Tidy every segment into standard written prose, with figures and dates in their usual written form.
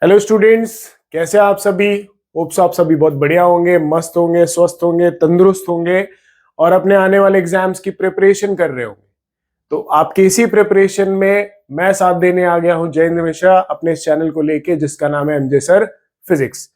Hello students, कैसे आप सभी। होप्स आप सभी बहुत बढ़िया होंगे, मस्त होंगे, स्वस्थ होंगे, तंदुरुस्त होंगे और अपने आने वाले एग्जाम्स की प्रिपरेशन कर रहे होंगे। तो आपकी इसी प्रिपरेशन में मैं साथ देने आ गया हूं, जयेंद्र मिश्रा, अपने इस चैनल को लेके जिसका नाम है एमजे सर फिजिक्स।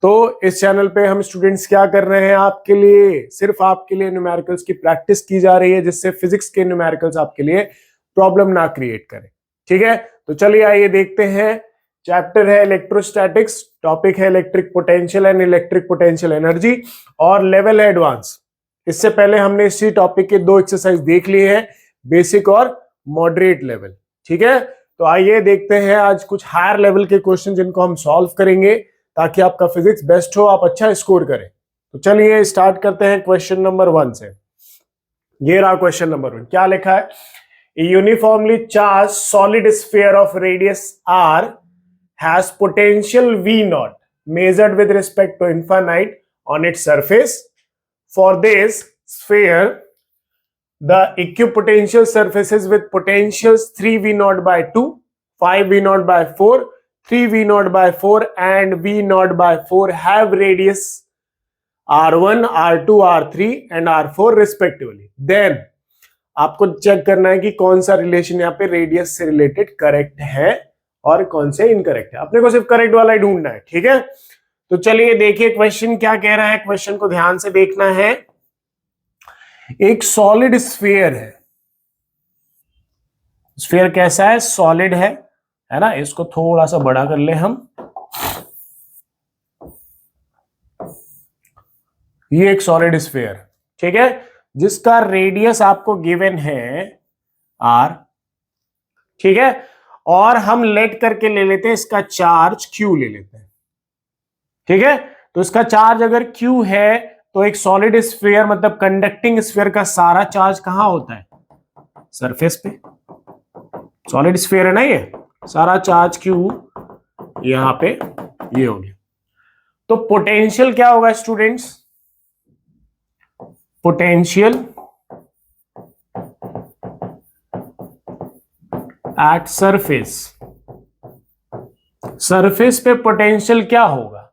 तो इस चैनल पे हम स्टूडेंट्स क्या कर रहे हैं, आपके लिए, सिर्फ आपके लिए न्यूमेरिकल्स की प्रैक्टिस की जा रही है, जिससे फिजिक्स के न्यूमेरिकल्स आपके लिए प्रॉब्लम ना क्रिएट करें। ठीक है, तो चलिए आइए देखते हैं। चैप्टर है इलेक्ट्रोस्टैटिक्स, टॉपिक है electric potential and electric potential energy और लेवल है एडवांस। इससे पहले हमने इसी टॉपिक के दो एक्सरसाइज देख लिए हैं, बेसिक और मॉडरेट लेवल। ठीक है, तो आइए देखते हैं आज कुछ हायर लेवल के क्वेश्चन जिनको हम सॉल्व करेंगे ताकि आपका फिजिक्स बेस्ट हो, आप अच्छा स्कोर करें। तो चलिए स्टार्ट करते हैं क्वेश्चन नंबर 1 से। ये रहा क्वेश्चन नंबर 1। क्या लिखा है? Uniformly charge solid sphere of radius r has potential V naught measured with respect to infinite on its surface. For this sphere, the equipotential surfaces with potentials 3V naught by 2, 5V naught by 4, 3V naught by 4 and V naught by 4 have radius R1, R2, R3 and R4 respectively. Then आपको check करना है कि कौन सा relation यहाँ पे radius से related correct है और कौन से इनकरेक्ट है। अपने को सिर्फ करेक्ट वाला ही ढूंढना है। ठीक है, तो चलिए देखिए क्वेश्चन क्या कह रहा है। क्वेश्चन को ध्यान से देखना है। एक सॉलिड स्फीयर है। स्फीयर कैसा है? सॉलिड है ना। इसको थोड़ा सा बड़ा कर ले हम। ये एक सॉलिड स्फीयर, ठीक है, जिसका रेडियस आपको गिवन है r। ठीक है, और हम लेट करके ले लेते हैं इसका चार्ज q ले लेते हैं। ठीक है, तो इसका चार्ज अगर q है तो एक सॉलिड स्फीयर मतलब कंडक्टिंग स्फीयर का सारा चार्ज कहां होता है? सरफेस पे। सॉलिड स्फीयर है ना, ये सारा चार्ज q यहां पे ये हो गया। तो पोटेंशियल क्या होगा students? Potential at surface. Surface पे पोटेंशियल क्या होगा?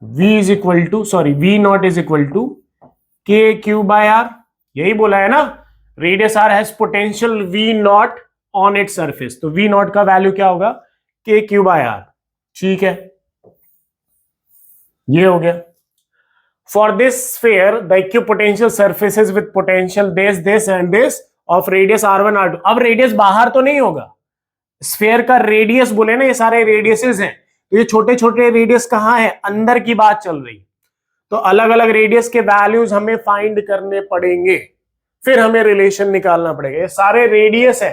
V is equal to V not is equal to K Q by R. यही बोला है ना, radius R has potential V not on it surface. तो V नॉट का वैल्यू क्या होगा? के क्यू बाय आर। ठीक है, ये हो गया। For this sphere the equipotential surfaces with potential this and this of radius R1 R2। अब रेडियस बाहर तो नहीं होगा, स्फीयर का रेडियस बोले ना, ये सारे रेडियसेस हैं, तो ये छोटे छोटे रेडियस कहां है? अंदर की बात चल रही। तो अलग अलग रेडियस के वैल्यूज हमें फाइंड करने पड़ेंगे, फिर हमें रिलेशन निकालना पड़ेगा। ये सारे रेडियस है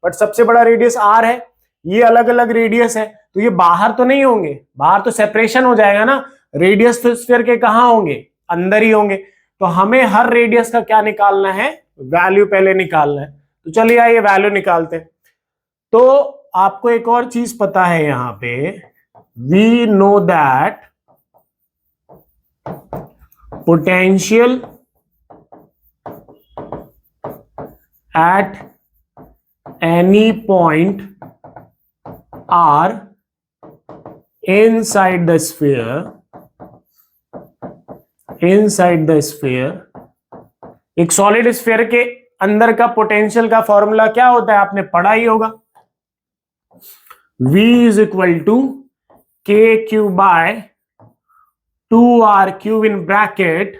बट सबसे बड़ा रेडियस r है, ये अलग अलग रेडियस है, तो ये बाहर तो नहीं होंगे, बाहर तो सेपरेशन हो जाएगा ना। रेडियस तो स्फीयर के कहां होंगे? अंदर ही होंगे। तो हमें हर रेडियस का क्या निकालना है? वैल्यू पहले निकालना है। तो चलिए आइए वैल्यू निकालते हैं। तो आपको एक और चीज पता है यहां पे, we know that potential at any point R inside the sphere, एक सॉलिड स्फीयर के अंदर का पोटेंशियल का फॉर्मूला क्या होता है? आपने पढ़ा ही होगा। V is equal to K Q by 2r cube in bracket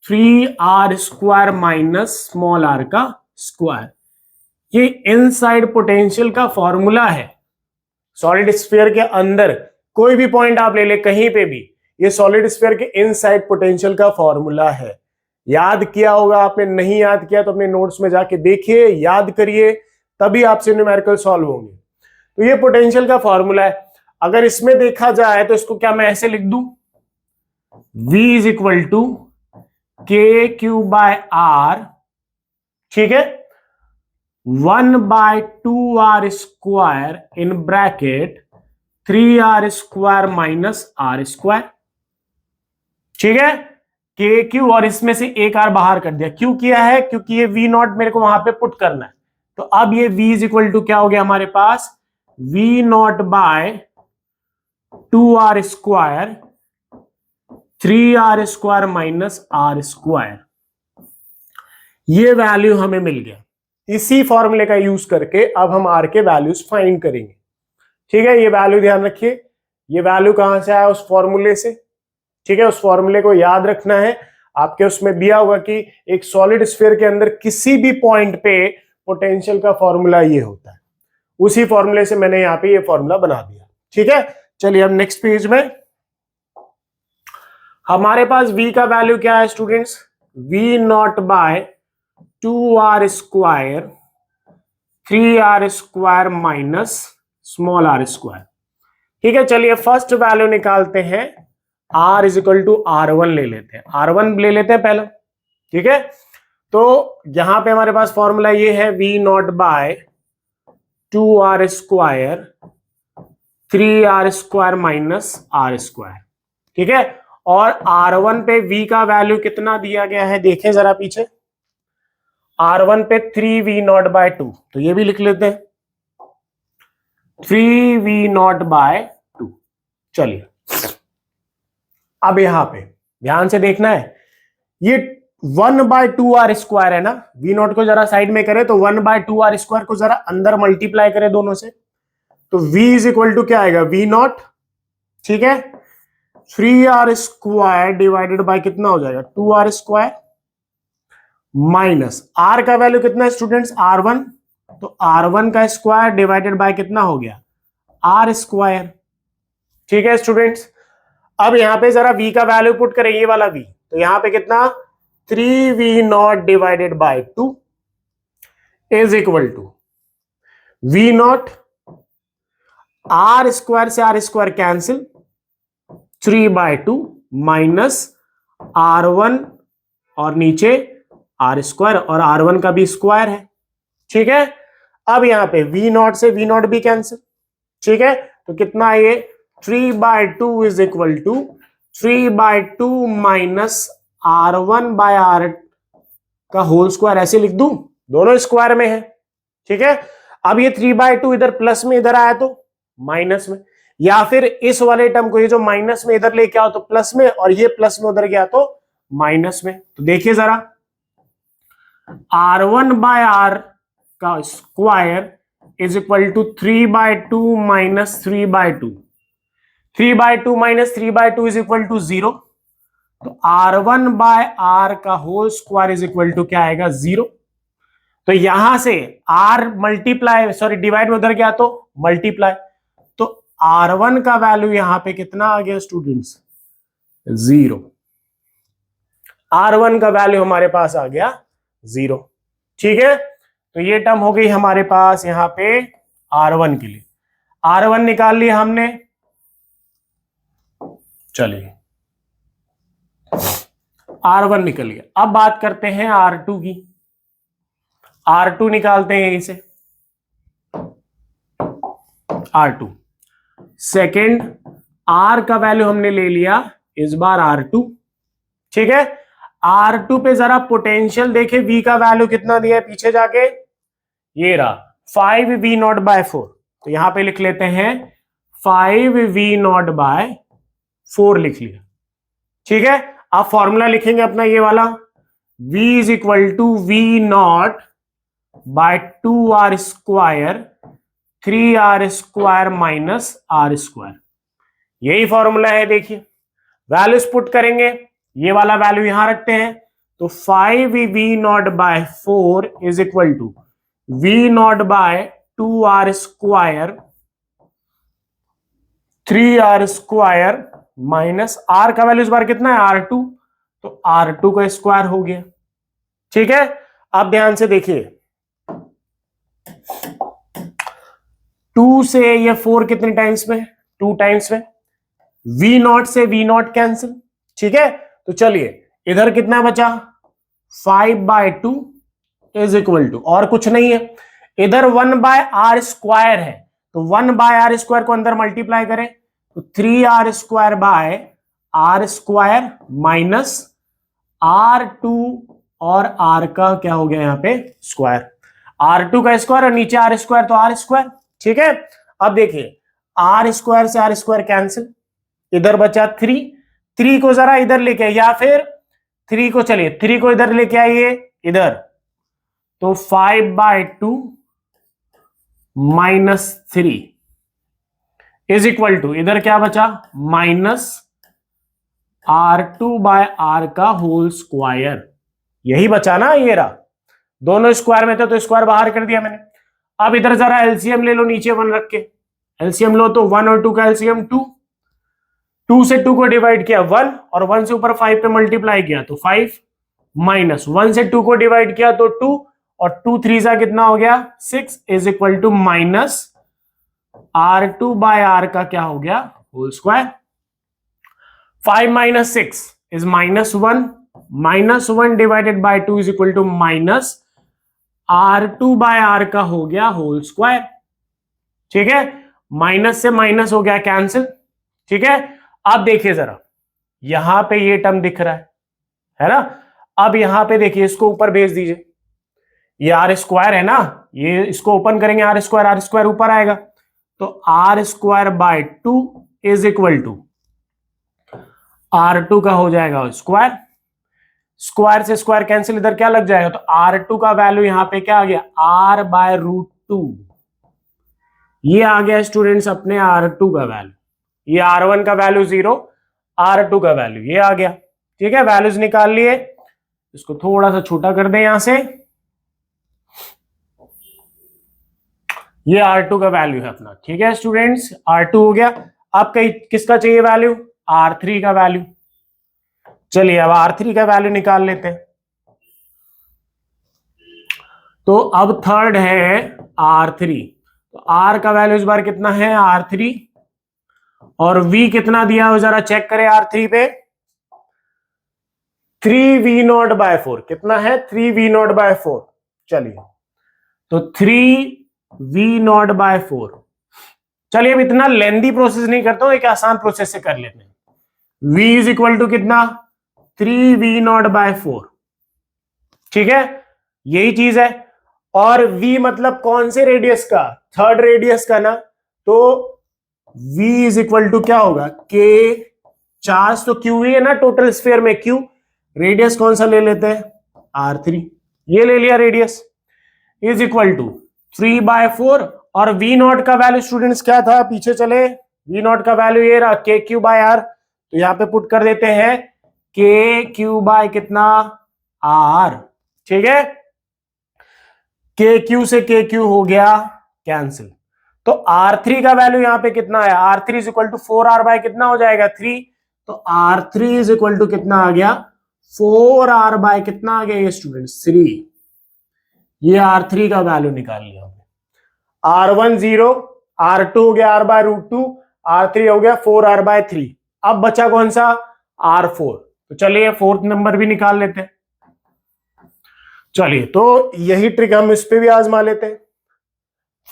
3r square minus small r का स्क्वायर। ये इनसाइड पोटेंशियल का फॉर्मूला है। सॉलिड स्फीयर के अंदर कोई भी पॉइंट आप ले ले, कहीं पे भी, ये सॉलिड स्फीयर के इनसाइड पोटेंशियल का फॉर्मूला है। याद किया होगा आपने, नहीं याद किया तो अपने नोट्स में जाके देखिए, याद करिए, तभी आपसे न्यूमेरिकल सॉल्व होंगे। तो ये पोटेंशियल का फॉर्मूला है। अगर इसमें देखा जाए तो इसको क्या मैं ऐसे लिख दूं? V is equal to K Q by R, ठीक है, 1 by 2r square in bracket 3r square minus r square. ठीक है, के क्यू और इसमें से एक r बाहर कर दिया। क्यों किया है? क्योंकि ये V नॉट मेरे को वहां पे पुट करना है। तो अब ये V इज इक्वल टू क्या हो गया हमारे पास? V not by 2r² 3r² minus r², ये वैल्यू हमें मिल गया। इसी फॉर्मूले का यूज करके अब हम r के वैल्यूज फाइंड करेंगे। ठीक है, ये वैल्यू ध्यान रखिए, ये वैल्यू कहां से आया, उस फॉर्मूले से। ठीक है, उस फॉर्मूले को याद रखना है। आपके उसमें दिया होगा कि एक सॉलिड स्फीयर के अंदर किसी भी पॉइंट पे पोटेंशियल का फॉर्मूला ये होता है, उसी फॉर्मूले से मैंने यहाँ पे ये फॉर्मूला बना दिया। ठीक है, चलिए अब नेक्स्ट पेज में हमारे पास v का वैल्यू क्या है students, v0 / 2r² 3r² minus small r²। ठीक है, चलिए फर्स्ट वैल्यू निकालते हैं, r = r1 ले लेते हैं, r1 ले लेते हैं पहले। ठीक है, तो यहां पे हमारे पास फॉर्मूला ये है v0 / 2r² 3r² minus r²। ठीक है, और r1 पे v का वैल्यू कितना दिया गया है देखें जरा पीछे, r1 पे 3v0/2, तो ये भी लिख लेते हैं 3v0/2। चलिए अब यहां पे ध्यान से देखना है, ये 1/2r² है ना, v0 को जरा साइड में करें तो 1/2r² को जरा अंदर मल्टीप्लाई करें दोनों से, तो v = क्या आएगा, v0। ठीक है, 3r² डिवाइडेड बाय कितना हो जाएगा, 2r² माइनस r का वैल्यू कितना है स्टूडेंट्स, r1, तो r1 का स्क्वायर डिवाइडेड बाय कितना हो गया, r²। ठीक है स्टूडेंट्स, अब यहां पे जरा v का वैल्यू पुट करें, ये वाला v, तो यहां पे कितना 3v0 divided by 2 is equal to v0, r² से r² कैंसिल, 3/2 माइनस r1 और नीचे r² और r1 का भी स्क्वायर है। ठीक है, अब यहां पे v0 से v0 भी कैंसिल। ठीक है, तो कितना है ये 3/2 is equal to 3/2 minus r1/r का होल स्क्वायर, ऐसे लिख दूं, दोनों स्क्वायर में है। ठीक है, अब ये 3/2 इधर प्लस में, इधर आया तो माइनस में, या फिर इस वाले टर्म को, ये जो माइनस में इधर लेके आओ तो प्लस में, और ये प्लस में उधर गया तो माइनस में। तो देखिए जरा, r1/r का square is equal to 3/2 minus 3/2, 3/2 minus 3/2 is equal to 0, तो r1/r का whole square is equal to क्या आएगा, 0। तो यहां से r मल्टीप्लाई, सॉरी डिवाइड में उधर गया तो मल्टीप्लाई, तो r1 का वैल्यू यहां पे कितना आ गया स्टूडेंट्स, 0। r1 का वैल्यू हमारे पास आ गया 0। ठीक है, तो ये टर्म हो गई हमारे पास यहां पे r1 के लिए, r1 निकाल लिया हमने। चलिए r1 निकल गया, अब बात करते हैं r2 की, r2 निकालते हैं इसे, r2 सेकेंड, r का वैल्यू हमने ले लिया इस बार r2। ठीक है, R2 पे जरा पोटेंशियल देखे, v का वैल्यू कितना दिया है पीछे जाके, ये रहा 5v0/4, तो यहां पे लिख लेते हैं 5v0/4 लिख लिया। ठीक है, अब फॉर्मूला लिखेंगे अपना ये वाला, v = v0/2r² 3r² minus r², यही फॉर्मूला है। देखिए वैल्यूज पुट करेंगे, ये वाला वैल्यू यहां रखते हैं, तो 5v0/4 is equal to v0/2r² 3r² minus r का वैल्यू इस बार कितना है, r2, तो r2 का स्क्वायर हो गया। ठीक है, अब ध्यान से देखिए, 2 से ये 4 कितने टाइम्स में, 2 टाइम्स में, v0 से v0 कैंसिल। ठीक है, तो चलिए इधर कितना बचा, 5/2 इज इक्वल टू, और कुछ नहीं है, इधर 1/r² है, तो 1/r² को अंदर मल्टीप्लाई करें तो 3r² माइनस r2 और r का क्या हो गया यहां पे स्क्वायर, r2 का स्क्वायर और नीचे r² तो r²। ठीक है, अब देखिए r² से r² कैंसिल, इधर बचा 3, 3 को जरा इधर लेके आइए, या फिर 3 को, चलिए 3 को इधर लेके आइए इधर, तो 5/2 -3 इज इक्वल टू, इधर क्या बचा, -R2/R का होल स्क्वायर, यही बचा ना, ये रहा, दोनों स्क्वायर में थे तो स्क्वायर बाहर कर दिया मैंने। अब इधर जरा एलसीएम ले लो, नीचे 1 रख के एलसीएम लो, तो 1 और 2 का एलसीएम 2, 2 से 2 को डिवाइड किया 1, और 1 से ऊपर 5 पे मल्टीप्लाई किया तो 5, माइनस 1 से 2 को डिवाइड किया तो 2, और 2 3 सा कितना हो गया 6, is equal to minus R2/R का क्या हो गया, whole square. 5 - 6 is -1, -1 divided by 2 is equal to minus R2/R का हो गया होल स्क्वायर। ठीक है, माइनस से माइनस हो गया कैंसिल। ठीक है, अब देखिए जरा, यहां पे ये टर्म दिख रहा है ना, अब यहां पे देखिए, इसको ऊपर भेज दीजिए, ये आर स्क्वायर है ना, ये इसको ओपन करेंगे, आर स्क्वायर ऊपर आएगा, तो R2/2 is equal to R2 का हो जाएगा स्क्वायर, स्क्वायर से स्क्वायर कैंसिल, इधर क्या लग जाएगा, तो R2 का वैल्यू यहां पे क्या आ गया, R/√2, ये आ गया स्टूडेंट्स अपने R2 का वैल्यू, ये R1 का वैल्यू 0, R2 का वैल्यू ये आ गया। ठीक है, वैल्यूज निकाल लिए, इसको थोड़ा सा छोटा कर दें यहां से, ये R2 का वैल्यू है अपना। ठीक है स्टूडेंट्स, R2 हो गया। अब किसका चाहिए वैल्यू, R3 का वैल्यू। चलिए अब R3 का वैल्यू निकाल लेते हैं, तो अब थर्ड है R3, तो R का वैल्यू इस बार कितना है R3, और V कितना दिया हो जरा चेक करें, R3 पे 3V0/4, कितना है 3V0/4। चलिए तो 3V0/4, चलिए अब इतना लेंदी प्रोसेस नहीं करता हूं, एक आसान प्रोसेस से कर लेते हैं। V इज इक्वल टू कितना 3V0/4, ठीक है, यही चीज है। और V मतलब कौन से रेडियस का, थर्ड रेडियस का ना, तो V इज इक्वल टू क्या होगा K, चार्ज तो Q ही है ना टोटल स्फीयर में, Q, रेडियस कौन सा ले लेते हैं R3, ये ले लिया रेडियस, इज इक्वल टू 3/4, और V0 का वैल्यू स्टूडेंट्स क्या था, पीछे चले, V0 का वैल्यू ये रहा KQ/R, तो यहां पे पुट कर देते हैं KQ कितना R। ठीक है, KQ से KQ हो गया कैंसिल, तो R3 का वैल्यू यहां पे कितना है, R3 is equal to 4R कितना हो जाएगा 3, तो R3 इज इक्वल टू कितना आ गया 4R कितना आ गया ये स्टूडेंट्स 3, ये R3 का वैल्यू निकाल लिया हमने। R1 0, R2 हो गया R/√2, R3 हो गया 4R/3, अब बचा कौन सा R4, तो चलिए फोर्थ नंबर भी निकाल लेते हैं। चलिए तो यही ट्रिक हम इस पे भी आजमा लेते हैं।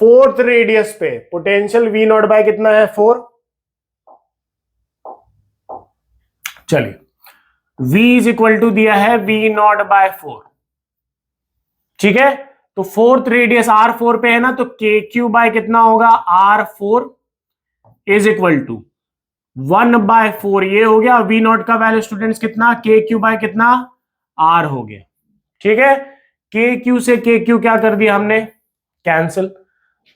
फोर्थ रेडियस पे पोटेंशियल V0 कितना है 4, चलिए V इज इक्वल टू दिया है V0/4, ठीक है, तो फोर्थ रेडियस R4 पे है ना, तो KQ कितना होगा R4 इज इक्वल टू 1/4, ये हो गया V0 का वैल्यू स्टूडेंट्स कितना KQ कितना R हो गया। ठीक है, KQ से KQ क्या कर दिया हमने कैंसिल,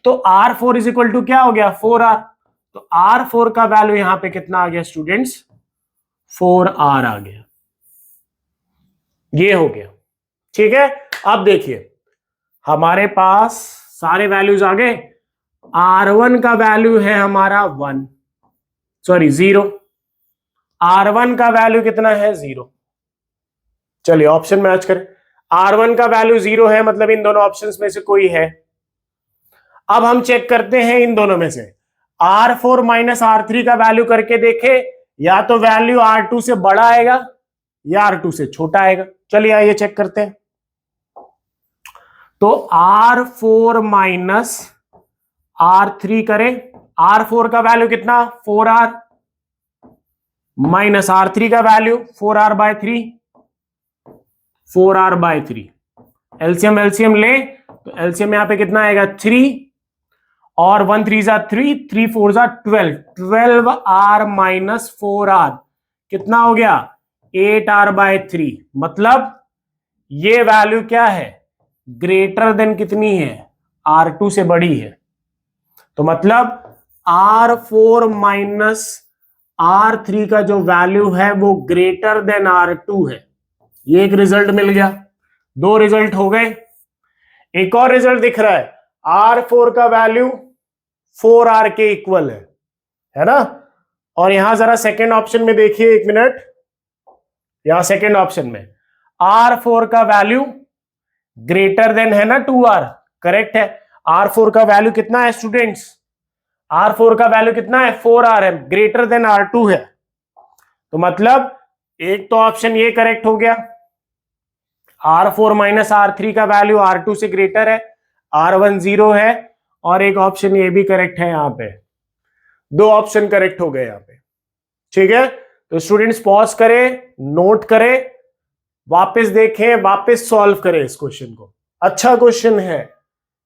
तो R4 इज इक्वल टू क्या हो गया 4R, तो R4 का वैल्यू यहां पे कितना आ गया स्टूडेंट्स 4R आ गया, ये हो गया। ठीक है, अब देखिए हमारे पास सारे वैल्यूज आ गए, R1 का वैल्यू है हमारा 0, R1 का वैल्यू कितना है 0, चलिए ऑप्शन मैच करें, R1 का वैल्यू 0 है, मतलब इन दोनों ऑप्शंस में से कोई है। अब हम चेक करते हैं इन दोनों में से R4 - R3 का वैल्यू करके देखे, या तो वैल्यू R2 से बड़ा आएगा या R2 से छोटा आएगा। चलिए आइए चेक करते हैं, तो R4 - R3 करें, R4 का वैल्यू कितना 4R, माइनस R3 का वैल्यू 4R/3, 4R/3, एलसीएम ले, तो एलसीएम यहां पे कितना आएगा 3, और 1 3 जा 3, 3 4 जा 12, 12r माइनस 4r कितना हो गया 8r/3। मतलब ये वैल्यू क्या है ग्रेटर देन कितनी है R2 से बड़ी है। तो मतलब R4 माइनस R3 का जो वैल्यू है वो ग्रेटर देन R2 है। ये एक रिजल्ट मिल गया, 2 रिजल्ट हो गए। एक और रिजल्ट दिख रहा है R4 का वैल्यू 4R के इक्वल है ना। और यहां जरा सेकेंड ऑप्शन में देखिए, 1 मिनट, यहां सेकेंड ऑप्शन में R4 का वैल्यू ग्रेटर देन है ना 2R, करेक्ट है। R4 का वैल्यू कितना है स्टूडेंट्स, R4 का वैल्यू कितना है 4R है, ग्रेटर देन R2 है। तो मतलब एक तो ऑप्शन ये करेक्ट हो गया, R4 माइनस R3 का वैल्यू R2 से ग्रेटर है, R1 0 है, और एक ऑप्शन ये भी करेक्ट है। यहां पे 2 ऑप्शन करेक्ट हो गए यहां पे, ठीक है। तो स्टूडेंट्स पॉज करें, नोट करें, वापस देखें, वापस सॉल्व करें इस क्वेश्चन को। अच्छा क्वेश्चन है,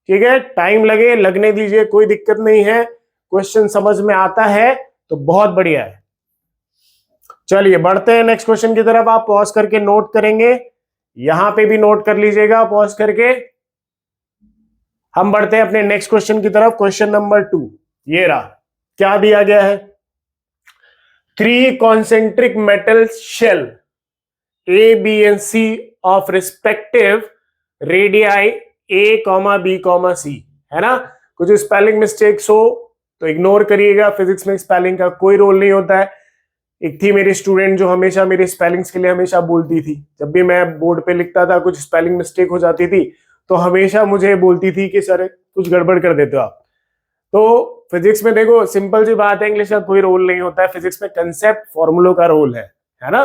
ठीक है, टाइम लगे लगने दीजिए, कोई दिक्कत नहीं है। क्वेश्चन समझ में आता है तो बहुत बढ़िया है। चलिए बढ़ते हैं नेक्स्ट क्वेश्चन की तरफ। आप पॉज करके नोट करेंगे, यहां पे भी नोट कर लीजिएगा पॉज करके। हम बढ़ते हैं अपने नेक्स्ट क्वेश्चन की तरफ, क्वेश्चन नंबर 2। ये रहा, क्या दिया गया है, 3 concentric metal shell A, B and C of respective radii A, B, C, है ना। कुछ स्पेलिंग मिस्टेक्स हो तो इग्नोर करिएगा, फिजिक्स में स्पेलिंग का कोई रोल नहीं होता है। एक थी मेरी स्टूडेंट जो हमेशा मेरे स्पेलिंग्स के लिए हमेशा बोलती थी, जब भी मैं बोर्ड पे लिखता था कुछ स्पेलिंग मिस्टेक हो जाती थी तो हमेशा मुझे बोलती थी कि सर कुछ गड़बड़ कर देते हो आप। तो फिजिक्स में देखो सिंपल सी बात है, इंग्लिश का कोई रोल नहीं होता है, फिजिक्स में कंसेप्ट फॉर्मूलों का रोल है ना।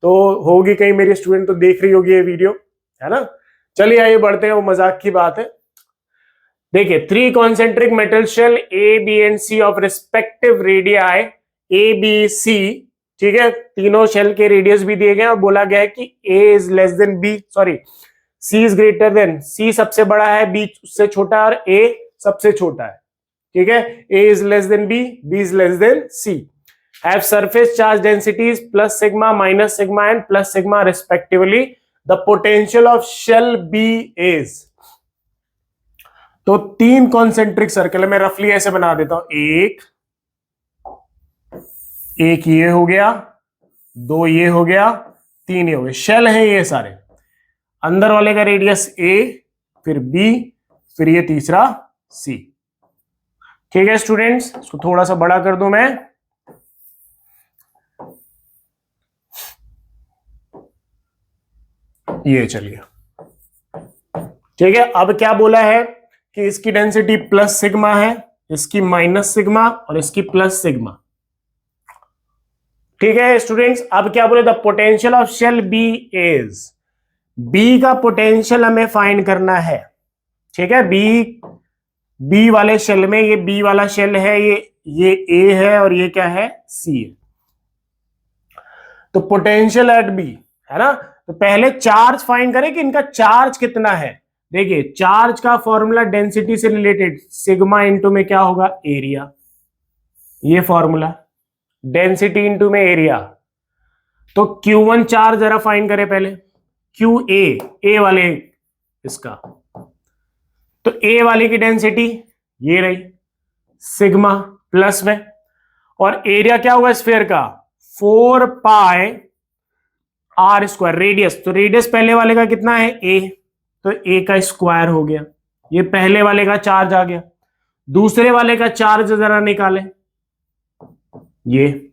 तो होगी कहीं मेरी स्टूडेंट तो देख रही होगी ये वीडियो, है ना। चलिए आइए बढ़ते हैं, वो मजाक की बात है। देखिए 3 concentric metal shell A, B and C of respective radii A, B, C, ठीक है, तीनों शेल के रेडियस भी दिए गए और बोला गया है कि A is less than B, sorry C is greater than, C सबसे बड़ा है, B उससे छोटा और A सबसे छोटा है, ठीक है। A is less than B, B is less than C, have surface charge densities plus sigma, minus sigma and plus sigma respectively. The potential of shell B is, तो 3 कॉन्सेंट्रिक सर्कल है, मैं रफली ऐसे बना देता हूं, एक ये हो गया, 2 ये हो गया, 3 ये हो गया, शेल है ये सारे। अंदर वाले का रेडियस A, फिर B, फिर ये तीसरा C, ठीक है स्टूडेंट्स। इसको थोड़ा सा बड़ा कर दूं मैं, ये चलिए, ठीक है। अब क्या बोला है कि इसकी डेंसिटी प्लस सिग्मा है, इसकी माइनस सिग्मा और इसकी प्लस सिग्मा, ठीक है स्टूडेंट्स। अब क्या बोले, the potential of shell B is, B का पोटेंशियल हमें फाइंड करना है, ठीक है। बी वाले शेल में, ये बी वाला शेल है, ये ए है और ये क्या है सी है। तो पोटेंशियल एट बी, है ना। तो पहले चार्ज फाइंड करें कि इनका चार्ज कितना है। देखिए चार्ज का फॉर्मूला डेंसिटी से रिलेटेड, सिग्मा इंटू में क्या होगा एरिया, ये फॉर्मूला, डेंसिटी इंटू में एरिया। तो Q1 चार्ज जरा फाइंड करें पहले, ए वाले इसका, तो ए वाले की डेंसिटी ये रही सिग्मा प्लस में, और एरिया क्या हुआ स्फीयर का 4 पाई आर स्क्वायर, रेडियस, तो रेडियस पहले वाले का कितना है ए, तो ए का स्क्वायर हो गया, ये पहले वाले का चार्ज आ गया। दूसरे वाले का चार्ज जरा निकालें, ये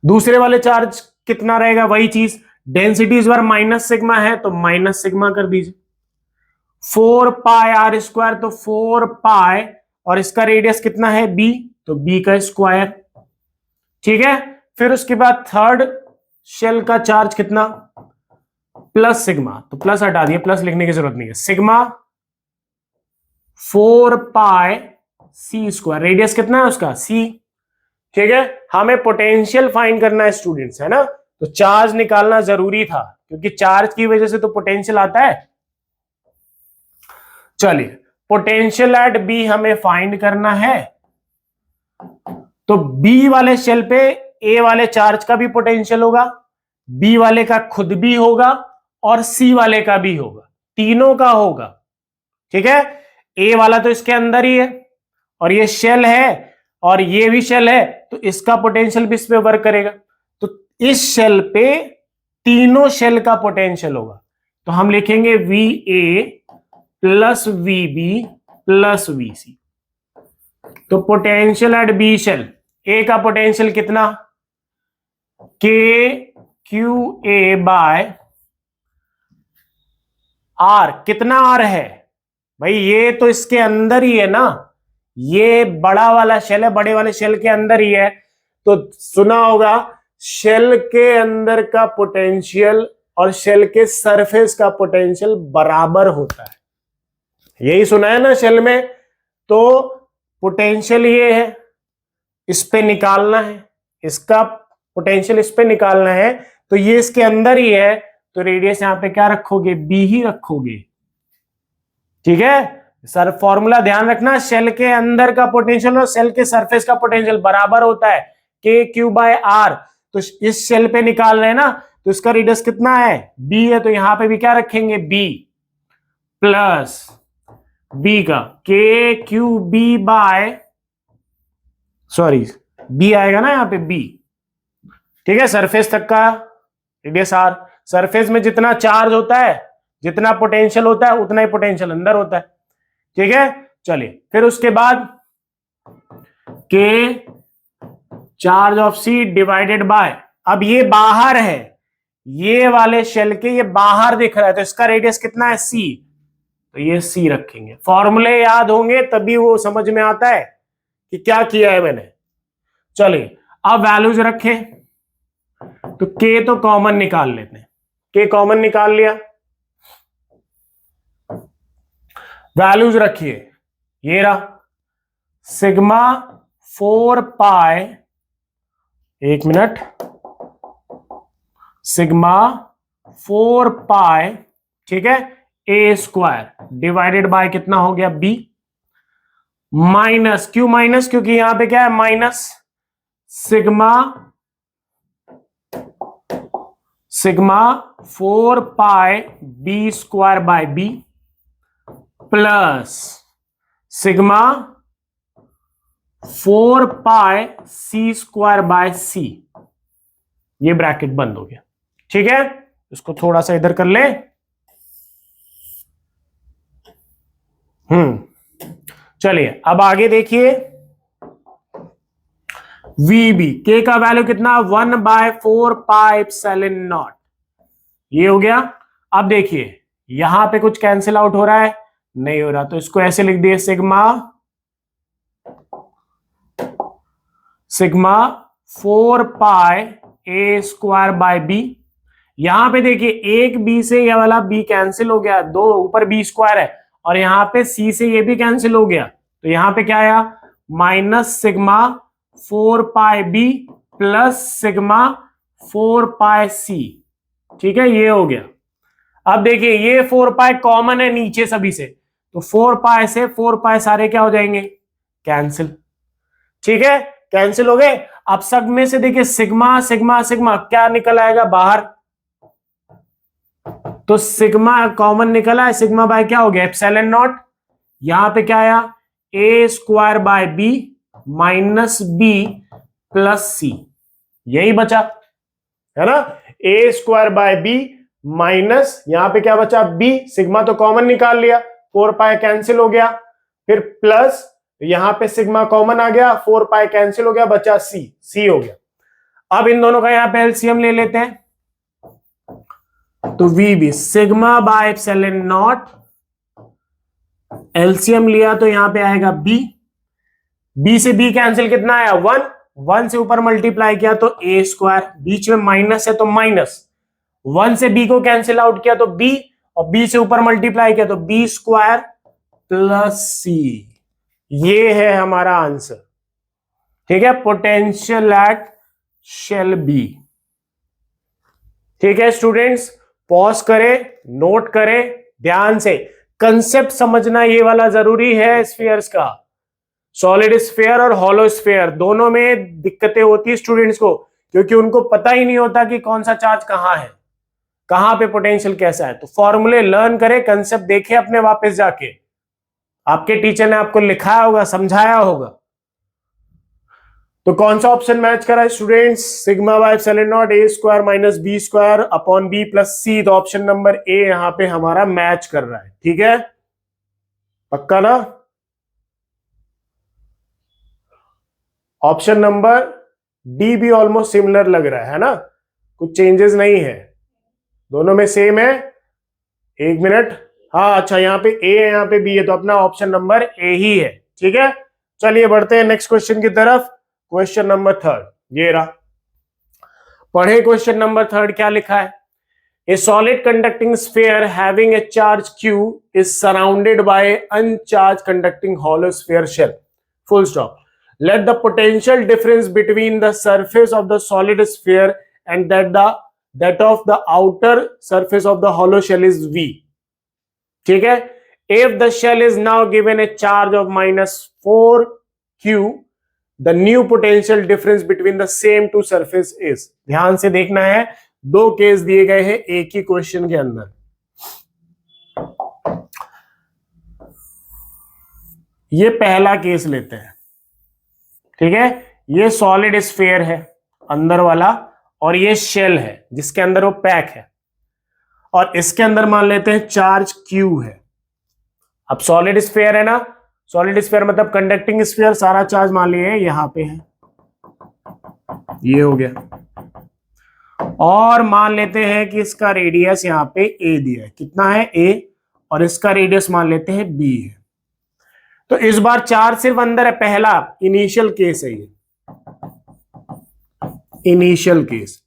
दूसरे वाले चार्ज कितना रहेगा, वही चीज, डेंसिटी इस बार माइनस सिग्मा है तो माइनस सिग्मा कर दीजिए, 4 पाई आर स्क्वायर, तो 4 पाई, और इसका रेडियस कितना है बी, तो बी का स्क्वायर, ठीक है। फिर उसके बाद थर्ड शेल का चार्ज कितना, प्लस सिग्मा, तो प्लस हटा दिए, प्लस लिखने की जरूरत नहीं है, sigma 4 pi c square, radius कितना है उसका सी, ठीक है। हमें पोटेंशियल फाइंड करना है स्टूडेंट्स, है ना। तो चार्ज निकालना जरूरी था क्योंकि चार्ज की वजह से तो पोटेंशियल आता है। चलिए पोटेंशियल एट बी हमें फाइंड करना है, तो बी वाले शेल पे ए वाले चार्ज का भी पोटेंशियल होगा, बी वाले का खुद भी होगा और सी वाले का भी होगा, तीनों का होगा। ठीक है, ए वाला तो इसके अंदर ही है और ये शेल है और ये भी शेल है, तो इसका पोटेंशियल भी इस पे वर्क करेगा। तो इस शेल पे तीनों शेल का पोटेंशियल होगा, तो हम लिखेंगे V A plus V B plus V C. तो potential at B shell, A का पोटेंशियल कितना, K Q A by R. कितना आर है भाई, ये तो इसके अंदर ही है ना, ये बड़ा वाला शेल है, बड़े वाले शेल के अंदर ही है। तो सुना होगा शेल के अंदर का पोटेंशियल और शेल के सरफेस का पोटेंशियल बराबर होता है, यही सुना है ना शेल में। तो पोटेंशियल ये है, इस पे निकालना है, इसका पोटेंशियल इस पे निकालना है, तो ये इसके अंदर ही है, तो रेडियस यहां पे क्या रखोगे, बी ही रखोगे। ठीक है सर, फॉर्मूला ध्यान रखना, शेल के अंदर का पोटेंशियल और शेल के सरफेस का पोटेंशियल बराबर होता है, के क्यू बाय आर। तो इस शेल पे निकाल रहे हैं ना, तो इसका रेडियस कितना है, बी है, तो यहां पे भी क्या रखेंगे, बी प्लस बी का K Q B by, sorry B आएगा ना यहाँ पे बी। ठीक है, सरफेस तक का रेडियस आर, सरफेस में जितना चार्ज होता है, जितना पोटेंशियल होता है, उतना ही पोटेंशियल अंदर होता है। ठीक है, चलिए फिर उसके बाद K charge of C divided by, अब ये बाहर है, ये वाले शेल के ये बाहर दिख रहा है, तो इसका रेडियस कितना है, सी, तो ये सी रखेंगे। फॉर्मूले याद होंगे तभी वो समझ में आता है कि क्या किया है मैंने। चलिए अब वैल्यूज रखें, तो के तो कॉमन निकाल लेते हैं, के कॉमन निकाल लिया, वैल्यूज रखिए, ये रहा सिग्मा 4 पाई, एक मिनट, सिग्मा 4 पाई, ठीक है, ए स्क्वायर डिवाइडेड बाय कितना हो गया, बी, माइनस, क्यों माइनस, क्योंकि यहां पे क्या है, minus sigma 4 pi b square by b plus sigma 4 pi c square by c. ये ब्रैकेट बंद हो गया। ठीक है, इसको थोड़ा सा इधर कर ले। चलिए अब आगे देखिए, वीबी, के का वैल्यू कितना, 1/4 पाई एप्सिलॉन नॉट, ये हो गया। अब देखिए यहां पे कुछ कैंसिल आउट हो रहा है, नहीं हो रहा, तो इसको ऐसे लिख दिए, sigma 4 pi A square by B. यहां पे देखिए एक बी से ये वाला बी कैंसिल हो गया, दो ऊपर बी स्क्वायर है, और यहां पे सी से ये भी कैंसिल हो गया, तो यहां पे क्या आया, minus sigma 4 pi B plus sigma 4 pi सी। ठीक है, ये हो गया। अब देखिए ये 4 पाई कॉमन है नीचे सभी से, तो 4 पाई से 4 पाई सारे क्या हो जाएंगे, कैंसिल। ठीक है, कैंसिल हो गए। अब सब में से देखिए सिग्मा सिग्मा सिग्मा क्या निकल आएगा बाहर, तो सिग्मा कॉमन निकला है, सिग्मा बाय क्या हो गया, एप्सिलॉन नॉट। यहां पे क्या आया, a square by b minus b plus c, यही बचा है ना, a square by b minus, यहां पे क्या बचा, बी, सिग्मा तो कॉमन निकाल लिया, 4 पाई कैंसिल हो गया, फिर प्लस यहां पे सिग्मा कॉमन आ गया, 4 पाई कैंसिल हो गया, बचा सी, सी हो गया। अब इन दोनों का यहां पे एलसीएम ले लेते हैं, तो V B sigma by epsilon not, LCM लिया तो यहां पे आएगा बी, बी से बी कैंसिल कितना आया, 1, 1 से ऊपर मल्टीप्लाई किया तो ए स्क्वायर, बीच में माइनस है तो माइनस, 1 से बी को कैंसिल आउट किया तो बी, और बी से ऊपर मल्टीप्लाई किया तो बी स्क्वायर प्लस सी। ये है हमारा आंसर। ठीक है, पोटेंशियल एट शेल बी। ठीक है स्टूडेंट्स, पॉज करें, नोट करें ध्यान से, कंसेप्ट समझना ये वाला जरूरी है स्फीयर्स का। सॉलिड स्फीयर और हॉलो स्फीयर दोनों में दिक्कतें होती है स्टूडेंट्स को, क्योंकि उनको पता ही नहीं होता कि कौन सा चार्ज कहां है, कहां पे पोटेंशियल कैसा है। तो फॉर्मूले लर्न करें, कंसेप्ट देखें अपने वापस जाके, आपके टीचर ने आपको लिखाया होगा, समझाया होगा। तो कौन सा ऑप्शन मैच करा है students? Sigma by epsilon not a square minus b square upon b plus c. तो ऑप्शन नंबर ए यहां पे हमारा मैच कर रहा है, ठीक है, पक्का ना? ऑप्शन नंबर डी भी ऑलमोस्ट सिमिलर लग रहा है ना, कुछ चेंजेस नहीं है, दोनों में सेम है। एक मिनट, हाँ अच्छा, यहाँ पे ए है यहाँ पे बी है, तो अपना ऑप्शन नंबर ए ही है, ठीक है। चलिए बढ़ते हैं नेक्स्ट क्वेश्चन की तरफ। क्वेश्चन नंबर थर्ड ये रहा, पढ़े क्वेश्चन नंबर थर्ड क्या लिखा है। A solid conducting sphere having a charge q is surrounded by uncharged conducting hollow sphere shell, full stop. Let the potential difference between the surface of the solid sphere and that of the outer surface of the hollow shell is V. ठीक है, if the shell is now given a charge of -4q, the new potential difference between the same two surface is। ध्यान से देखना है, दो case दिए गए हैं एक ही क्वेश्चन के अंदर। ये पहला केस लेते हैं, ठीक है। ये सॉलिड स्फीयर है अंदर वाला, और ये शेल है जिसके अंदर वो पैक है, और इसके अंदर मान लेते हैं चार्ज Q है। अब सॉलिड स्फीयर है ना, सॉलिड स्फीयर मतलब कंडक्टिंग स्फीयर, सारा चार्ज मान लिए यहां पे है, ये हो गया। और मान लेते हैं कि इसका रेडियस यहां पे A दिया है, कितना है A, और इसका रेडियस मान लेते हैं B है। तो इस बार चार्ज सिर्फ अंदर है, पहला इनिशियल केस है ये, इनिशियल केस,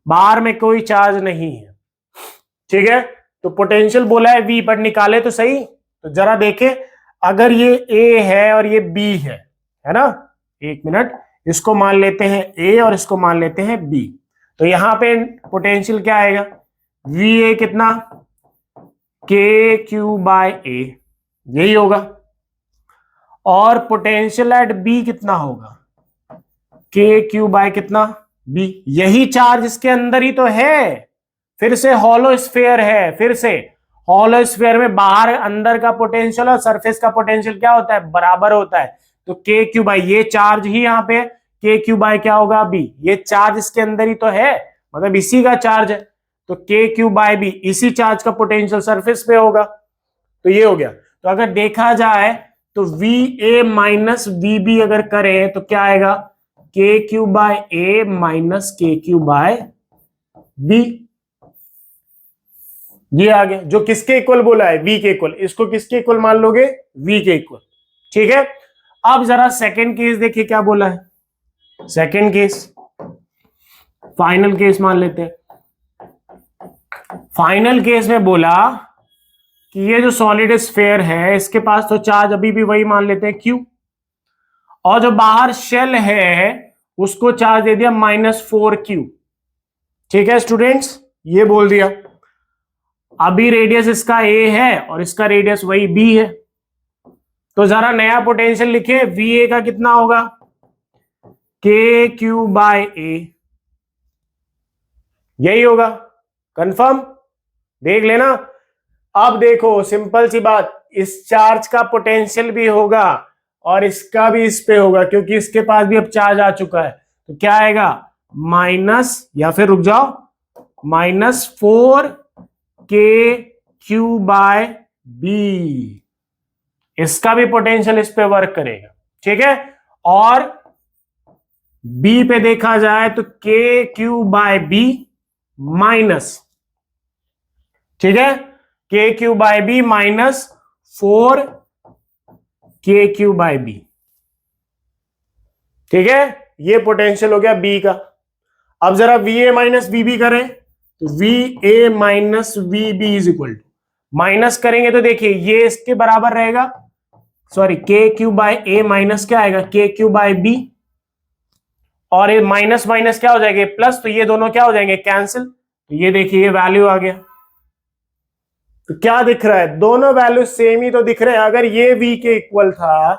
बाहर में कोई चार्ज नहीं है, ठीक है। तो पोटेंशियल बोला है V, पर निकाले तो सही। तो जरा देखें, अगर ये A है और ये B है ना, एक मिनट, इसको मान लेते हैं A और इसको मान लेते हैं B। तो यहां पे पोटेंशियल क्या आएगा, VA कितना, KQ बाय A, यही होगा। और पोटेंशियल एट बी कितना होगा, KQ बाय कितना B, यही चार्ज इसके अंदर ही तो है। फिर से हॉलो स्फीयर है, फिर से हॉलो स्फीयर में बाहर अंदर का पोटेंशियल और सरफेस का पोटेंशियल क्या होता है, बराबर होता है। तो KQ बाय ये चार्ज ही यहाँ पे, KQ बाय क्या होगा B, ये चार्ज इसके अंदर ही तो है, मतलब इसी का चार्ज है। तो KQ बाय B, इसी चार्ज का पोटेंशियल सरफेस पे होगा। तो ये हो गया। तो अगर देखा जाए तो VA माइनस VB अगर करें तो क्या आएगा, KQ by A minus KQ by B, ये आ गया। जो किसके इक्वल बोला है, V के इक्वल, इसको किसके इक्वल मान लोगे, V के इक्वल, ठीक है। अब जरा सेकंड केस देखिए क्या बोला है। सेकंड केस, फाइनल केस मान लेते हैं। फाइनल केस में बोला कि ये जो सॉलिड स्फीयर है इसके पास तो चार्ज अभी भी वही मान लेते हैं Q, और जो बाहर शेल है उसको चार्ज दे दिया -4Q, ठीक है स्टूडेंट्स, ये बोल दिया। अभी रेडियस इसका A है और इसका रेडियस वही B है। तो जरा नया पोटेंशियल लिखे, VA का कितना होगा, KQ बाय A, यही होगा, कंफर्म, देख लेना। अब देखो सिंपल सी बात, इस चार्ज का पोटेंशियल भी होगा और इसका भी इस पे होगा, क्योंकि इसके पास भी अब चार्ज आ चुका है। तो क्या आएगा, माइनस, या फिर रुक जाओ, -4KQ बाय B, इसका भी पोटेंशियल इस पे वर्क करेगा, ठीक है। और B पे देखा जाए तो KQ बाय B माइनस, ठीक है, KQ by B minus 4KQ by B, ठीक है। ये पोटेंशियल हो गया B का। अब जरा VA माइनस VB करें तो VA माइनस VB is equal to, minus करेंगे तो देखिए ये इसके बराबर रहेगा, sorry KQ by A minus क्या आएगा, KQ बाय B, और ये माइनस माइनस क्या हो जाएगा, प्लस, तो ये दोनों क्या हो जाएंगे, कैंसिल। तो ये देखिए ये वैल्यू आ गया, तो क्या दिख रहा है, दोनों वैल्यू सेम ही तो दिख रहे हैं। अगर ये V के इक्वल था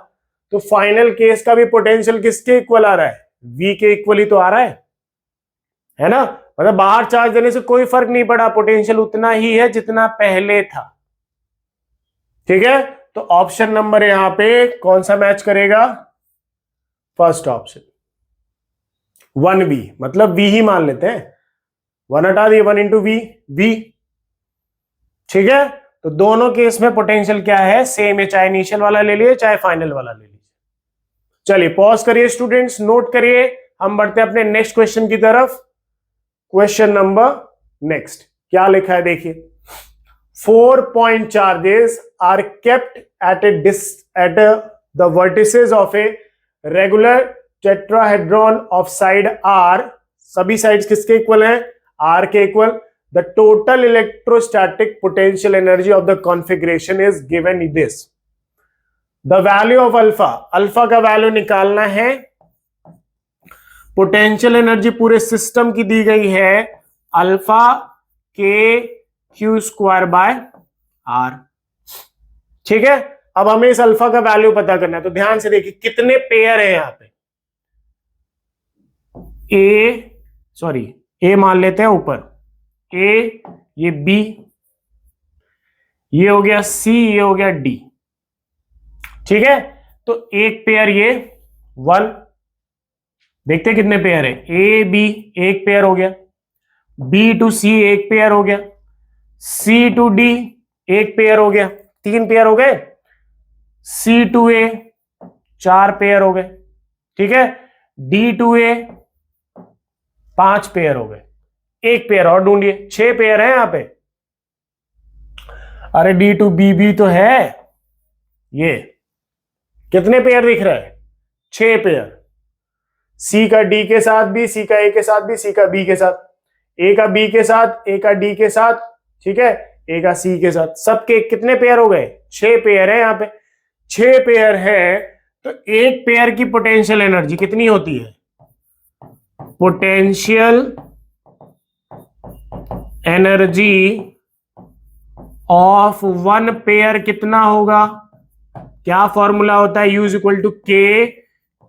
तो फाइनल केस का भी पोटेंशियल किसके इक्वल आ रहा है, V के इक्वल ही तो आ रहा है ना। मतलब बाहर चार्ज देने से कोई फर्क नहीं पड़ा, पोटेंशियल उतना ही है जितना पहले था। ठीक है, तो ऑप्शन नंबर यहां पे कौन सा मैच करेगा, फर्स्ट ऑप्शन 1B, मतलब V ही मान लेते हैं, 1 हटा दिए, 1 इंटू V। ठीक है, तो दोनों केस में पोटेंशियल क्या है, सेम है, चाहे इनिशियल वाला ले लिए चाहे फाइनल वाला ले लीजिए। चलिए पॉज करिए स्टूडेंट्स, नोट करिए, हम बढ़ते हैं अपने नेक्स्ट क्वेश्चन की तरफ। क्वेश्चन नंबर नेक्स्ट क्या लिखा है देखिए, 4 point charges are kept at the vertices of a regular tetrahedron of side R, सभी साइड्स किसके इक्वल हैं, R के equal. The total electrostatic potential energy of the configuration is given this. The value of alpha, alpha का value निकालना है। Potential energy पूरे system की दी गई है अल्फा के क्यू स्क्वायर बाय आर। ठीक है, अब हमें इस अल्फा का वैल्यू पता करना है, तो ध्यान से देखिए कितने पेयर है यहां पे, ए मान लेते हैं ऊपर, ए, ये बी, ये हो गया सी, ये हो गया डी। ठीक है, तो एक पेयर ये 1, देखते हैं कितने पेयर है, ए बी एक पेयर हो गया, बी टू सी एक पेयर हो गया, सी टू डी एक पेयर हो गया, 3 पेयर हो गए, सी टू ए 4 पेयर हो गए। ठीक है, डी टू ए 5 पेयर हो गए, एक पेयर और ढूंढिए, 6 पेयर है यहां पे। अरे डी टू बी भी तो है, ये कितने पेयर दिख रहा है, 6 पेयर। सी का डी के साथ भी, सी का ए के साथ भी, सी का बी के साथ, ए का बी के साथ, ए का डी के साथ, ठीक है, ए का सी के साथ, सबके कितने पेयर हो गए, 6 पेयर है यहां पे। 6 पेयर है तो एक पेयर की पोटेंशियल एनर्जी कितनी होती है, पोटेंशियल एनर्जी ऑफ 1 पेयर कितना होगा, क्या फॉर्मूला होता है, U इक्वल टू के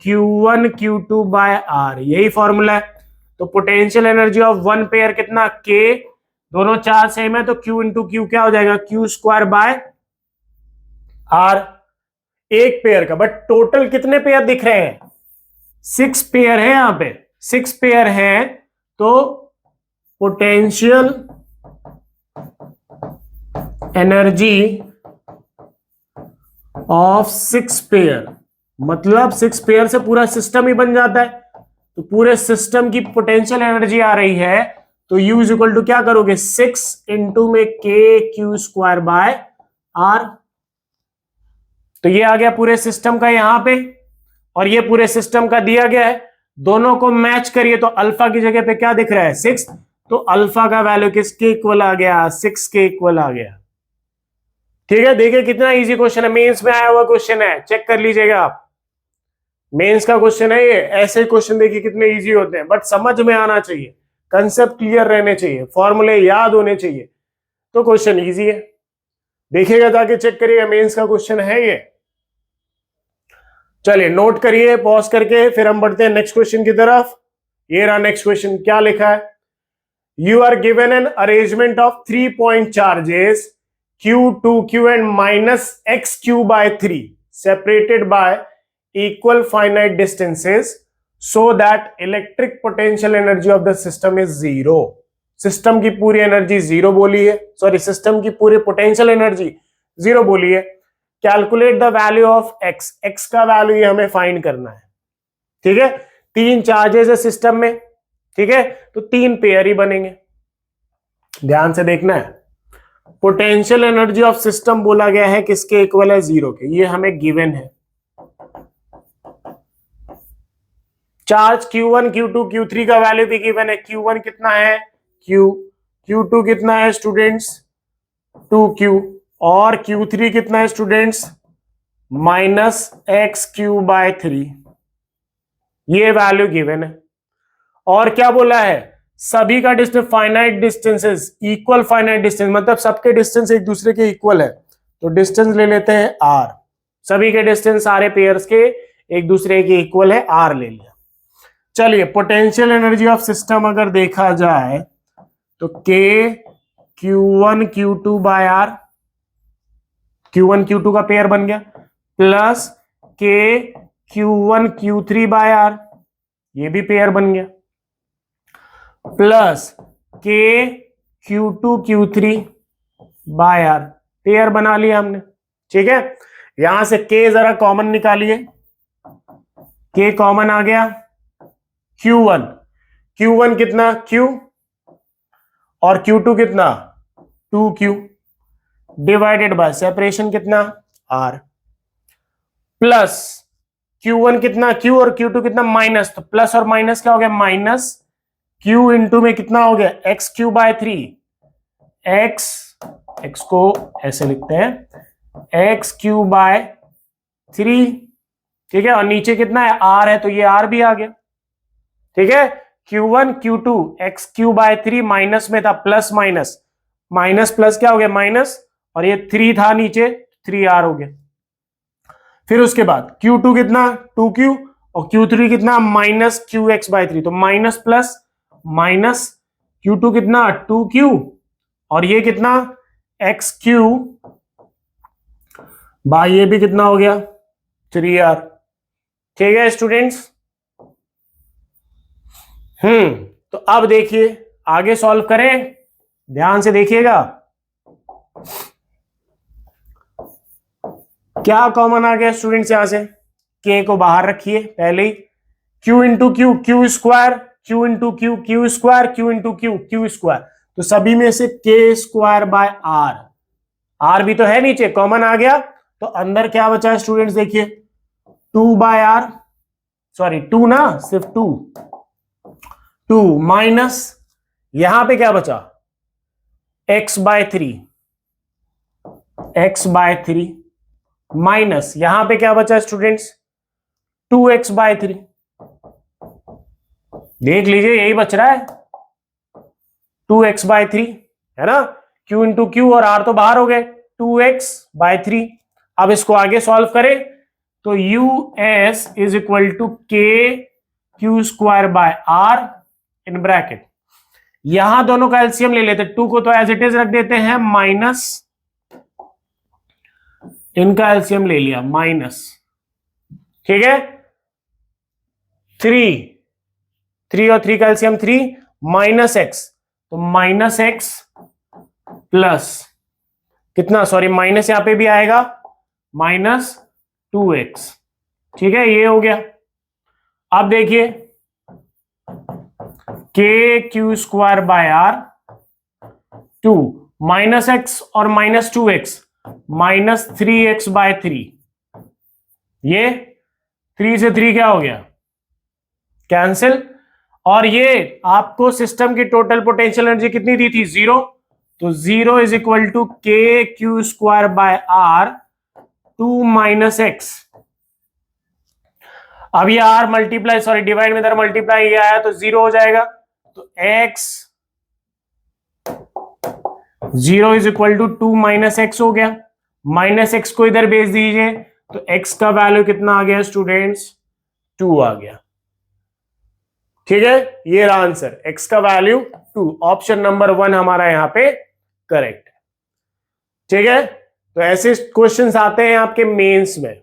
Q1 Q2 बाय आर, यही फॉर्मूला है। तो पोटेंशियल एनर्जी ऑफ 1 पेयर कितना, K, दोनों 4 सेम है तो Q इंटू क्यू क्या हो जाएगा, Q स्क्वायर बाय आर, एक पेयर का। बट टोटल कितने पेयर दिख रहे हैं, 6 पेयर है यहां पे, 6 पेयर है, तो पोटेंशियल एनर्जी ऑफ 6 पेयर, मतलब 6 पेयर से पूरा सिस्टम ही बन जाता है, तो पूरे सिस्टम की पोटेंशियल एनर्जी आ रही है, तो U इज इक्वल टू क्या करोगे, 6 इंटू में के क्यू स्क्वायर बाय आर। तो ये आ गया पूरे सिस्टम का यहां पे, और ये पूरे सिस्टम का दिया गया है, दोनों को मैच करिए तो अल्फा की जगह पे क्या दिख रहा है, 6, तो अल्फा का वैल्यू किसके इक्वल आ गया, 6 के इक्वल आ गया। ठीक है, देखिए कितना इजी क्वेश्चन है, मेंस में आया हुआ क्वेश्चन है, चेक कर लीजिएगा आप, मेंस का क्वेश्चन है ये। ऐसे क्वेश्चन देखिए कितने इजी होते हैं, बट समझ में आना चाहिए, कंसेप्ट क्लियर रहने चाहिए, फॉर्मूले याद होने चाहिए, तो क्वेश्चन इजी है। देखिएगा जाके चेक करिएगा, मेंस का क्वेश्चन है ये। चलिए नोट करिए पॉज करके, फिर हम बढ़ते हैं नेक्स्ट क्वेश्चन की तरफ। ये रहा नेक्स्ट क्वेश्चन, क्या लिखा है, you are given an arrangement of 3 point charges Q2 Q and minus XQ by 3 separated by equal finite distances so that electric potential energy of the system is 0. System की पूरी energy 0 बोली है, sorry system की पूरी potential energy 0 बोली है। Calculate the value of x, x का value हमें फाइंड करना है। ठीक है, 3 चार्जेस है सिस्टम में, ठीक है, तो 3 पेयर ही बनेंगे। ध्यान से देखना है, पोटेंशियल एनर्जी ऑफ सिस्टम बोला गया है किसके इक्वल है, 0 के, ये हमें गिवन है। चार्ज Q1 Q2 Q3 का वैल्यू भी गिवन है, Q1 कितना है Q, Q2 कितना है स्टूडेंट्स 2Q, और Q3 कितना है स्टूडेंट्स -XQ/3, ये वैल्यू गिवन है। और क्या बोला है, सभी का distance finite distances equal finite distance, मतलब सबके डिस्टेंस एक दूसरे के इक्वल है, तो डिस्टेंस ले लेते हैं r। सभी के डिस्टेंस सारे पेयर्स के एक दूसरे के इक्वल है, r ले लिया। चलिए पोटेंशियल एनर्जी ऑफ सिस्टम अगर देखा जाए तो k q1 q2 bye r, q1 q2 का पेयर बन गया, plus k q1 q3 by r, ये भी पेयर बन गया, plus k q2 q3 by r, pair बना लिया हमने। ठीक है, यहां से k जरा कॉमन निकालिए, k कॉमन आ गया, q1 कितना q और q2 कितना 2q, डिवाइडेड बाय सेपरेशन कितना r, प्लस q1 कितना q और q2 कितना माइनस, तो प्लस और माइनस क्या हो गया, माइनस q इंटू में कितना हो गया एक्स क्यू बाय 3, एक्स को ऐसे लिखते हैं एक्स क्यू बाय 3। ठीक है, और नीचे कितना है r है, तो ये r भी आ गया। ठीक है, q1 q2 x Q by 3 minus में था, प्लस माइनस, माइनस प्लस क्या हो गया माइनस, और ये 3 था नीचे 3r हो गया। फिर उसके बाद q2 कितना 2q और q3 कितना माइनस qx बाय 3, तो माइनस प्लस माइनस q2 कितना 2q और ये कितना xq बाय ये भी कितना हो गया 3r। ठीक है स्टूडेंट्स, तो अब देखिए आगे सॉल्व करें, ध्यान से देखिएगा। क्या कॉमन आ गया स्टूडेंट्स, यहां से k को बाहर रखिए पहले ही, q into Q Q square, q into Q Q square, q into Q Q square, तो सभी में से k square by r, r भी तो है नीचे कॉमन आ गया, तो अंदर क्या बचा है स्टूडेंट्स देखिए 2 बाय r, सॉरी 2 ना, सिर्फ 2 माइनस यहां पे क्या बचा x by 3, x by 3 minus यहां पे क्या बचा स्टूडेंट्स 2x बाय 3, देख लीजिए यही बच रहा है 2x बाय 3 है ना, q इंटू क्यू और r तो बाहर हो गए 2x बाय 3। अब इसको आगे सॉल्व करें तो us is equal to k Q square by r in bracket, यहां दोनों का एलसीएम ले लेते, 2 को तो एज इट इज रख देते हैं माइनस, इनका एलसीएम ले लिया माइनस। ठीक है, 3 और 3 का एलसीएम 3 माइनस एक्स, तो माइनस एक्स प्लस कितना, सॉरी माइनस यहां पे भी आएगा माइनस 2x। ठीक है, ये हो गया। अब देखिए k q square by r 2 minus x और minus 2x minus 3x by 3, ये 3 से 3 क्या हो गया कैंसिल, और ये आपको सिस्टम की टोटल पोटेंशियल एनर्जी कितनी दी थी 0, तो 0 is equal to K q square by r 2 minus x. अब ये r मल्टीप्लाई, सॉरी डिवाइड में इधर मल्टीप्लाई किया है तो 0 हो जाएगा, तो x 0 is equal to 2 minus X हो गया, माइनस एक्स को इधर भेज दीजिए तो x का वैल्यू कितना आ गया स्टूडेंट्स 2 आ गया। ठीक है, ये रहा आंसर, x का वैल्यू 2, ऑप्शन नंबर 1 हमारा यहां पे करेक्ट है। ठीक है, तो ऐसे क्वेश्चंस आते हैं आपके मेंस में,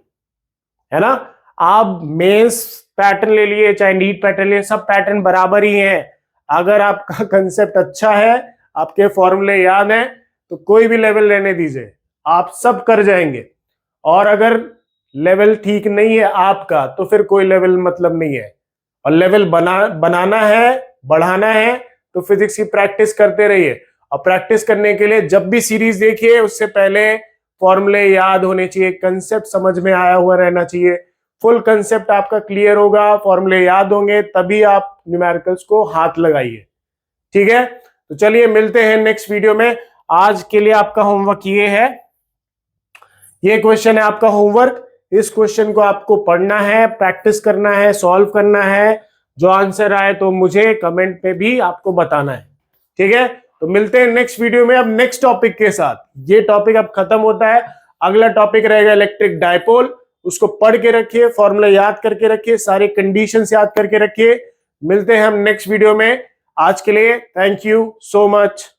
है ना, आप मेंस पैटर्न ले लिए चाहे नीट पैटर्न ले, सब पैटर्न बराबर ही हैं। अगर आपका कंसेप्ट अच्छा है, आपके फॉर्मूले याद हैं, तो कोई भी लेवल लेने दीजिए, आप सब कर जाएंगे। और अगर लेवल ठीक नहीं है आपका तो फिर कोई लेवल मतलब नहीं है, और लेवल बनाना है, बढ़ाना है, तो फिजिक्स की प्रैक्टिस करते रहिए। और प्रैक्टिस करने के लिए जब भी सीरीज देखिए उससे पहले फॉर्मूले याद होने चाहिए, कंसेप्ट समझ में आया हुआ रहना चाहिए, फुल कंसेप्ट आपका क्लियर होगा, फॉर्मूले याद होंगे, तभी आप न्यूमेरिकल्स को हाथ लगाइए। ठीक है, तो चलिए मिलते हैं नेक्स्ट वीडियो में। आज के लिए आपका होमवर्क ये है, ये क्वेश्चन है आपका होमवर्क, इस क्वेश्चन को आपको पढ़ना है, प्रैक्टिस करना है, सॉल्व करना है, जो आंसर आए तो मुझे कमेंट पे भी आपको बताना है, ठीक है। तो मिलते हैं नेक्स्ट वीडियो में अब नेक्स्ट टॉपिक के साथ। ये टॉपिक अब खत्म होता है, अगला टॉपिक रहेगा इलेक्ट्रिक डायपोल। उसको पढ़ के रखिए, फॉर्मूला याद करके रखिए, सारे कंडीशंस याद करके रखिए। मिलते हैं हम नेक्स्ट वीडियो में। आज के लिए थैंक यू सो मच।